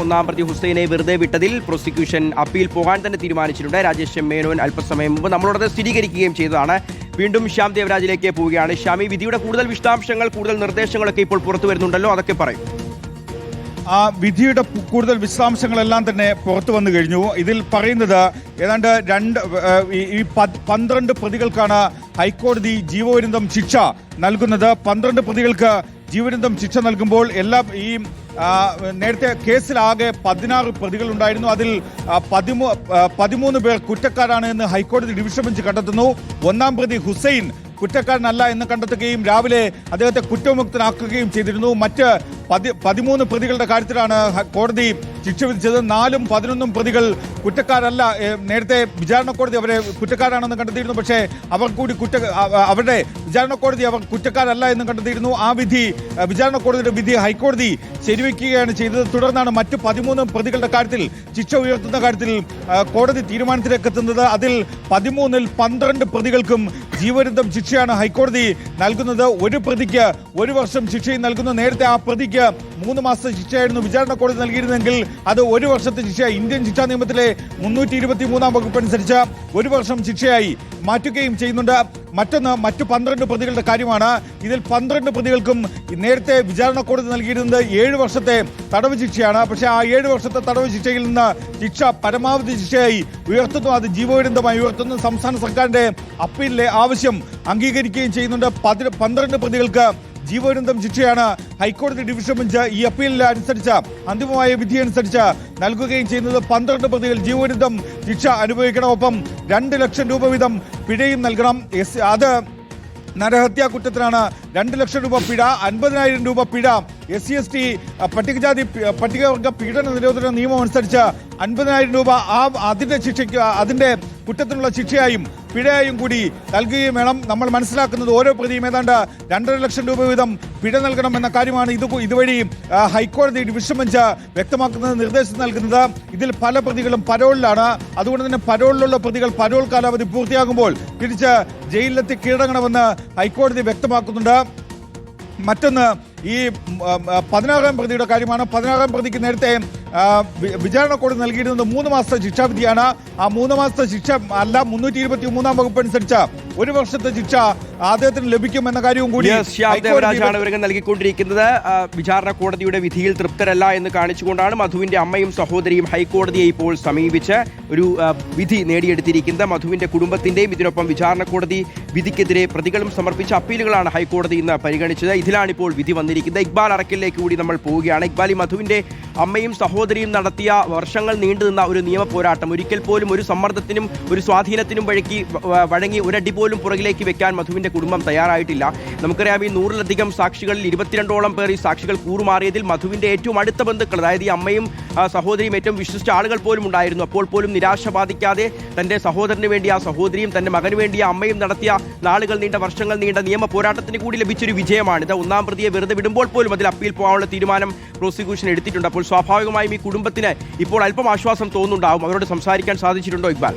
ഒന്നാം പ്രതി ഹുസൈനെ വെറുതെ വിട്ടതിൽ പ്രോസിക്യൂഷൻ അപ്പീൽ പോകാൻ തന്നെ തീരുമാനിച്ചിട്ടുണ്ട്. രാജേഷ് മേനോൻ അല്പസമയം മുമ്പ് നമ്മളോട് സ്ഥിരീകരിക്കുകയും ചെയ്തതാണ്. വീണ്ടും ശ്യാം ദേവരാജിലേക്ക് പോവുകയാണ്. ശ്യാം, ഈ വിധിയുടെ കൂടുതൽ വിശദാംശങ്ങൾ, കൂടുതൽ നിർദ്ദേശങ്ങളൊക്കെ ഇപ്പോൾ പുറത്തു വരുന്നുണ്ടല്ലോ, അതൊക്കെ പറയും. വിധിയുടെ കൂടുതൽ വിശദാംശങ്ങളെല്ലാം തന്നെ പുറത്തു വന്നു കഴിഞ്ഞു. ഇതിൽ പറയുന്നത് ഏതാണ്ട് 12 പ്രതികൾക്കാണ് ഹൈക്കോടതി ജീവപര്യന്തം ശിക്ഷ നൽകുന്നത്. 12 പ്രതികൾക്ക് ജീവപര്യന്തം ശിക്ഷ നൽകുമ്പോൾ എല്ലാം ഈ നേരത്തെ കേസിലാകെ 16 പ്രതികളുണ്ടായിരുന്നു. അതിൽ 13 പേർ കുറ്റക്കാരാണ് എന്ന് ഹൈക്കോടതി ഡിവിഷൻ ബെഞ്ച് കണ്ടെത്തുന്നു. ഒന്നാം പ്രതി ഹുസൈൻ കുറ്റക്കാരനല്ല എന്ന് കണ്ടെത്തുകയും രാവിലെ അദ്ദേഹത്തെ കുറ്റവിമുക്തനാക്കുകയും ചെയ്തിരുന്നു. മറ്റ് 13 പ്രതികളുടെ കാര്യത്തിലാണ് കോടതി ശിക്ഷ വിധിച്ചത്. 4ഉം 11ഉം പ്രതികൾ കുറ്റക്കാരല്ല. നേരത്തെ വിചാരണ കോടതി അവരെ കുറ്റക്കാരാണെന്ന് കണ്ടെത്തിയിരുന്നു. പക്ഷേ അവരുടെ വിചാരണ കോടതി അവർ കുറ്റക്കാരല്ല എന്ന് കണ്ടെത്തിയിരുന്നു. ആ വിധി, വിചാരണ കോടതിയുടെ വിധി ഹൈക്കോടതി ശരിവയ്ക്കുകയാണ് ചെയ്തത്. തുടർന്നാണ് മറ്റ് 13 പ്രതികളുടെ കാര്യത്തിൽ ശിക്ഷ ഉയർത്തുന്ന കാര്യത്തിൽ കോടതി തീരുമാനത്തിലേക്ക് എത്തുന്നത്. അതിൽ 13ൽ 12 പ്രതികൾക്കും ജീവപര്യന്തം ശിക്ഷയാണ് ഹൈക്കോടതി നൽകുന്നത്. ഒരു പ്രതിക്ക് 1 വർഷം ശിക്ഷയും നൽകുന്നു. നേരത്തെ ആ പ്രതിക്ക് 3 മാസത്തെ ശിക്ഷയായിരുന്നു വിചാരണ കോടതി നൽകിയിരുന്നെങ്കിൽ അത് 1 വർഷത്തെ ശിക്ഷ ഇന്ത്യൻ ശിക്ഷാ നിയമത്തിലെ 323 വകുപ്പ് അനുസരിച്ച് 1 വർഷം ശിക്ഷയായി മാറ്റുകയും ചെയ്യുന്നുണ്ട്. മറ്റ് 12 പ്രതികളുടെ കാര്യമാണ്. ഇതിൽ 12 പ്രതികൾക്കും നേരത്തെ വിചാരണ കോടതി നൽകിയിരുന്നത് 7 വർഷത്തെ തടവ് ശിക്ഷയാണ്. പക്ഷേ ആ 7 വർഷത്തെ തടവ് ശിക്ഷയിൽ നിന്ന് ശിക്ഷ പരമാവധി ശിക്ഷയായി ഉയർത്തുന്നു. അത് ജീവപര്യന്തമായി ഉയർത്തുന്നു. സംസ്ഥാന സർക്കാരിന്റെ അപ്പീലിലെ ആവശ്യം അംഗീകരിക്കുകയും ചെയ്യുന്നുണ്ട്. 12 പ്രതികൾക്ക് ജീവപര്യന്തം ശിക്ഷയാണ് ഹൈക്കോടതി ഡിവിഷൻ ബെഞ്ച് ഈ അപ്പീലിൽ അനുസരിച്ച് അന്തിമമായ വിധി അനുസരിച്ച് നൽകുകയും ചെയ്യുന്നത്. 12 പ്രതികൾ ജീവപര്യന്തം ശിക്ഷ അനുഭവിക്കണം. ഒപ്പം 2 ലക്ഷം രൂപ വീതം പിഴയും നൽകണം. അത് നരഹത്യാ കുറ്റത്തിനാണ് 2 ലക്ഷം രൂപ പിഴ, 50,000 രൂപ പിഴ. SC/ST പട്ടികജാതി പട്ടികവർഗ പീഡന നിരോധന നിയമം അനുസരിച്ച് 50,000 രൂപ അതിന്റെ ശിക്ഷയ്ക്ക്, അതിന്റെ കുറ്റത്തിനുള്ള ശിക്ഷയായും പിഴയായും കൂടി നൽകുകയും വേണം. നമ്മൾ മനസ്സിലാക്കുന്നത് ഓരോ പ്രതിയും ഏതാണ്ട് 2.5 ലക്ഷം രൂപ വീതം പിഴ നൽകണം എന്ന കാര്യമാണ്. ഇതുവഴി ഹൈക്കോടതി ഡിവിഷൻ ബെഞ്ച് വ്യക്തമാക്കുന്നത്, നിർദ്ദേശം നൽകുന്നത്. ഇതിൽ പല പ്രതികളും പരോളിലാണ്. അതുകൊണ്ട് തന്നെ പരോളിലുള്ള പ്രതികൾ പരോൾ കാലാവധി പൂർത്തിയാകുമ്പോൾ തിരിച്ച് ജയിലിലെത്തി കീഴടങ്ങണമെന്ന് ഹൈക്കോടതി വ്യക്തമാക്കുന്നുണ്ട്. മറ്റൊന്ന് ഈ 16ാം പ്രതിയുടെ കാര്യമാണ്. 16ാം പ്രതിക്ക് നേരത്തെ വിചാരണ കോടതി നൽകിയിരുന്നത് 3 മാസത്തെ ശിക്ഷാവിധിയാണ്. ആ 3 മാസത്തെ ശിക്ഷ അല്ല, 323 വകുപ്പ് അനുസരിച്ച് 1 വർഷത്തെ ശിക്ഷ അദ്ദേഹത്തിന് ലഭിക്കുമെന്ന കാര്യവും കൂടി ദേവരാജാണ് നൽകിക്കൊണ്ടിരിക്കുന്നത്. വിചാരണ കോടതിയുടെ വിധിയിൽ തൃപ്തരല്ല എന്ന് കാണിച്ചുകൊണ്ടാണ് മധുവിന്റെ അമ്മയും സഹോദരിയും ഹൈക്കോടതിയെ ഇപ്പോൾ സമീപിച്ച് ഒരു വിധി നേടിയെടുത്തിരിക്കുന്നത്. മധുവിന്റെ കുടുംബത്തിന്റെയും ഇതിനൊപ്പം വിചാരണ കോടതി വിധിക്കെതിരെ പ്രതികളും സമർപ്പിച്ച അപ്പീലുകളാണ് ഹൈക്കോടതി ഇന്ന് പരിഗണിച്ചത്. ഇതിലാണ് ഇപ്പോൾ വിധി വന്നിരിക്കുന്നത്. ഇക്ബാൽ അറക്കലിലേക്ക് കൂടി നമ്മൾ പോവുകയാണ്. ഇക്ബാൽ, ഈ മധുവിന്റെ അമ്മയും സഹോദരിയും നടത്തിയ വർഷങ്ങൾ നീണ്ടുനിന്ന ഒരു നിയമ പോരാട്ടം, ഒരിക്കൽ പോലും ഒരു സമ്മർദ്ദത്തിനും ഒരു സ്വാധീനത്തിനും വഴങ്ങി ഒരടി പോലും പുറകിലേക്ക് വെക്കാൻ മധുവിന്റെ കുടുംബം തയ്യാറായിട്ടില്ല. നമുക്കറിയാം, ഈ 100-ലധികം സാക്ഷികളിൽ 22ഓളം പേർ ഈ സാക്ഷികൾ കൂറുമാറിയതിൽ മധുവിന്റെ ഏറ്റവും അടുത്ത ബന്ധുക്കൾ, അതായത് ഈ അമ്മയും സഹോദരിയും ഏറ്റവും വിശ്വസിച്ച ആളുകൾ പോലും ഉണ്ടായിരുന്നു. അപ്പോൾ പോലും നിരാശ ബാധിക്കാതെ തന്റെ സഹോദരന് വേണ്ടി ആ സഹോദരിയും തന്റെ മകന് വേണ്ടി ആ അമ്മയും നടത്തിയ നാളുകൾ നീണ്ട, വർഷങ്ങൾ നീണ്ട നിയമ പോരാട്ടത്തിന് കൂടി ലഭിച്ചൊരു വിജയമാണിത്. ഒന്നാം പ്രതിയെ വെറുതെ വിടുമ്പോൾ പോലും അതിൽ അപ്പീൽ പോകാനുള്ള തീരുമാനം പ്രോസിക്യൂഷൻ എടുത്തിട്ടുണ്ട്. അപ്പോൾ സ്വാഭാവികമായും ഈ കുടുംബത്തിന് ഇപ്പോൾ അല്പം ആശ്വാസം തോന്നുന്നുണ്ടാവും. അവരോട് സംസാരിക്കാൻ സാധിച്ചിട്ടുണ്ടോ ഇക്ബാൽ?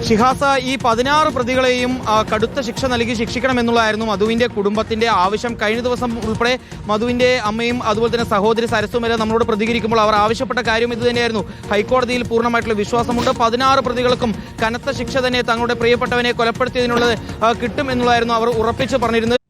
ഷിഹാസ, ഈ 16 പ്രതികളെയും കടുത്ത ശിക്ഷ നൽകി ശിക്ഷിക്കണമെന്നുള്ളതായിരുന്നു മധുവിന്റെ കുടുംബത്തിന്റെ ആവശ്യം. കഴിഞ്ഞ ദിവസം ഉൾപ്പെടെ മധുവിന്റെ അമ്മയും അതുപോലെ തന്നെ സഹോദരി സരസുമേല നമ്മളോട് പ്രതികരിക്കുമ്പോൾ അവർ ആവശ്യപ്പെട്ട കാര്യം ഇത് തന്നെയായിരുന്നു. ഹൈക്കോടതിയിൽ പൂർണ്ണമായിട്ടുള്ള വിശ്വാസമുണ്ട്. 16 പ്രതികൾക്കും കനത്ത ശിക്ഷ തന്നെ തങ്ങളുടെ പ്രിയപ്പെട്ടവനെ കൊലപ്പെടുത്തിയതിനുള്ളത് കിട്ടും എന്നുള്ളതായിരുന്നു അവർ ഉറപ്പിച്ച് പറഞ്ഞിരുന്നത്.